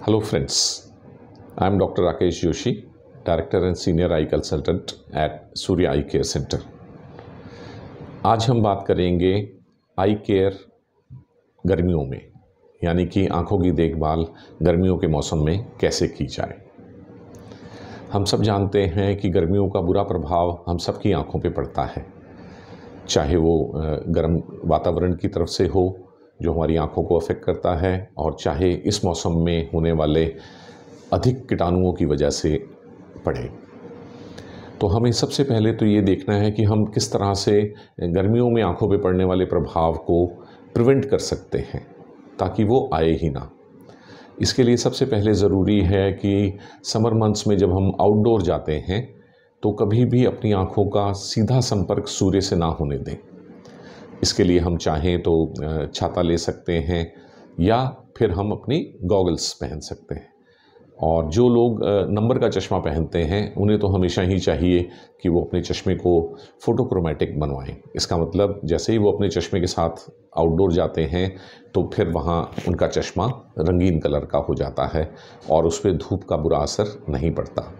Hello friends, I am Dr. Rakesh Joshi, Director and Senior Eye Consultant at Surya Eye Care Center. आज हम बात करेंगे आई care गर्मियों में, यानी कि आँखों की देखभाल गर्मियों के मौसम में कैसे की जाए। हम सब जानते हैं कि गर्मियों का बुरा प्रभाव हम सबकी आँखों पे पड़ता है, चाहे वो गर्म वातावरण की तरफ से हो जो हमारी आँखों को अफेक्ट करता है, और चाहे इस मौसम में होने वाले अधिक कीटाणुओं की वजह से पड़े। तो हमें सबसे पहले तो ये देखना है कि हम किस तरह से गर्मियों में आँखों पे पड़ने वाले प्रभाव को प्रिवेंट कर सकते हैं ताकि वो आए ही ना। इसके लिए सबसे पहले ज़रूरी है कि समर मंथ्स में जब हम आउटडोर जाते हैं तो कभी भी अपनी आँखों का सीधा संपर्क सूर्य से ना होने दें। इसके लिए हम चाहें तो छाता ले सकते हैं या फिर हम अपनी गॉगल्स पहन सकते हैं। और जो लोग नंबर का चश्मा पहनते हैं उन्हें तो हमेशा ही चाहिए कि वो अपने चश्मे को फोटोक्रोमेटिक बनवाएं। इसका मतलब जैसे ही वो अपने चश्मे के साथ आउटडोर जाते हैं तो फिर वहाँ उनका चश्मा रंगीन कलर का हो जाता है और उस पर धूप का बुरा असर नहीं पड़ता।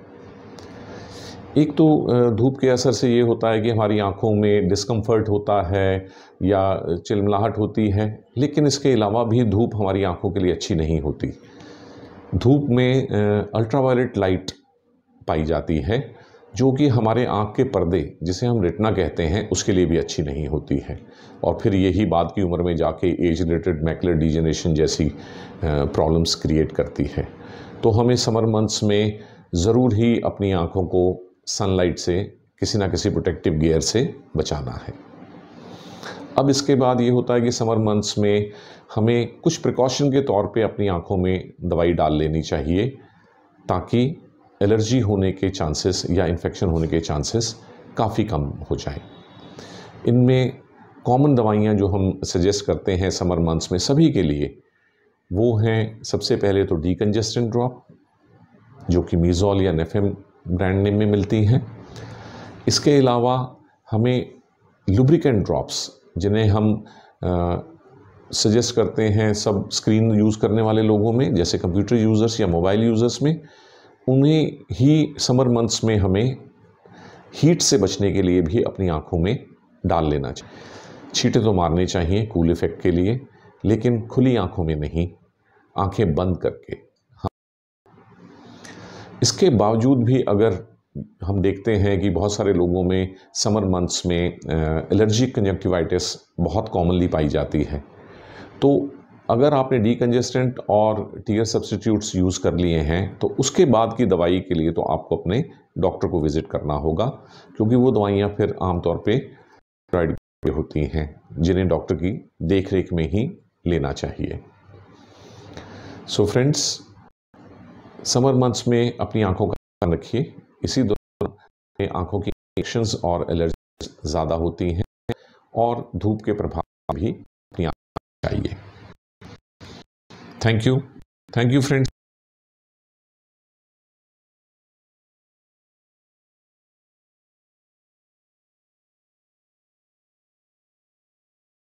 एक तो धूप के असर से ये होता है कि हमारी आँखों में डिस्कम्फर्ट होता है या चिलमिलाहट होती है, लेकिन इसके अलावा भी धूप हमारी आँखों के लिए अच्छी नहीं होती। धूप में अल्ट्रावायलेट लाइट पाई जाती है जो कि हमारे आँख के पर्दे, जिसे हम रेटिना कहते हैं, उसके लिए भी अच्छी नहीं होती है, और फिर यही बाद की उम्र में जाके एज रिलेटेड मैकुलर डिजेनरेशन जैसी प्रॉब्लम्स क्रिएट करती है। तो हमें समर मंथ्स में ज़रूर ही अपनी आँखों को सनलाइट से किसी ना किसी प्रोटेक्टिव गियर से बचाना है। अब इसके बाद ये होता है कि समर मंथ्स में हमें कुछ प्रिकॉशन के तौर पे अपनी आँखों में दवाई डाल लेनी चाहिए ताकि एलर्जी होने के चांसेस या इन्फेक्शन होने के चांसेस काफ़ी कम हो जाए। इनमें कॉमन दवाइयाँ जो हम सजेस्ट करते हैं समर मंथ्स में सभी के लिए, वो हैं सबसे पहले तो डीकंजेस्टेंट ड्रॉप, जो कि मीज़ोल या नेफेम ब्रांड नेम में मिलती हैं। इसके अलावा हमें लुब्रिकेंट ड्रॉप्स, जिन्हें हम सजेस्ट करते हैं सब स्क्रीन यूज़ करने वाले लोगों में, जैसे कंप्यूटर यूज़र्स या मोबाइल यूज़र्स में, उन्हें ही समर मंथ्स में हमें हीट से बचने के लिए भी अपनी आँखों में डाल लेना चाहिए। छींटे तो मारने चाहिए कूल इफ़ेक्ट के लिए, लेकिन खुली आँखों में नहीं, आँखें बंद करके। इसके बावजूद भी अगर हम देखते हैं कि बहुत सारे लोगों में समर मंथ्स में एलर्जिक कंजक्टिवाइटिस बहुत कॉमनली पाई जाती है, तो अगर आपने डीकंजेस्टेंट और टीयर सब्स्टिट्यूट्स यूज़ कर लिए हैं तो उसके बाद की दवाई के लिए तो आपको अपने डॉक्टर को विज़िट करना होगा, क्योंकि वो दवाइयाँ फिर आमतौर पे स्टेरॉइड पे होती हैं जिन्हें डॉक्टर की देखरेख में ही लेना चाहिए। सो फ्रेंड्स, समर मंथ्स में अपनी आँखों का ध्यान रखिए। इसी दौरान में आँखों की इन्फेक्शंस और एलर्जी ज़्यादा होती हैं और धूप के प्रभाव भी अपनी आँखों में चाहिए। Thank you friends.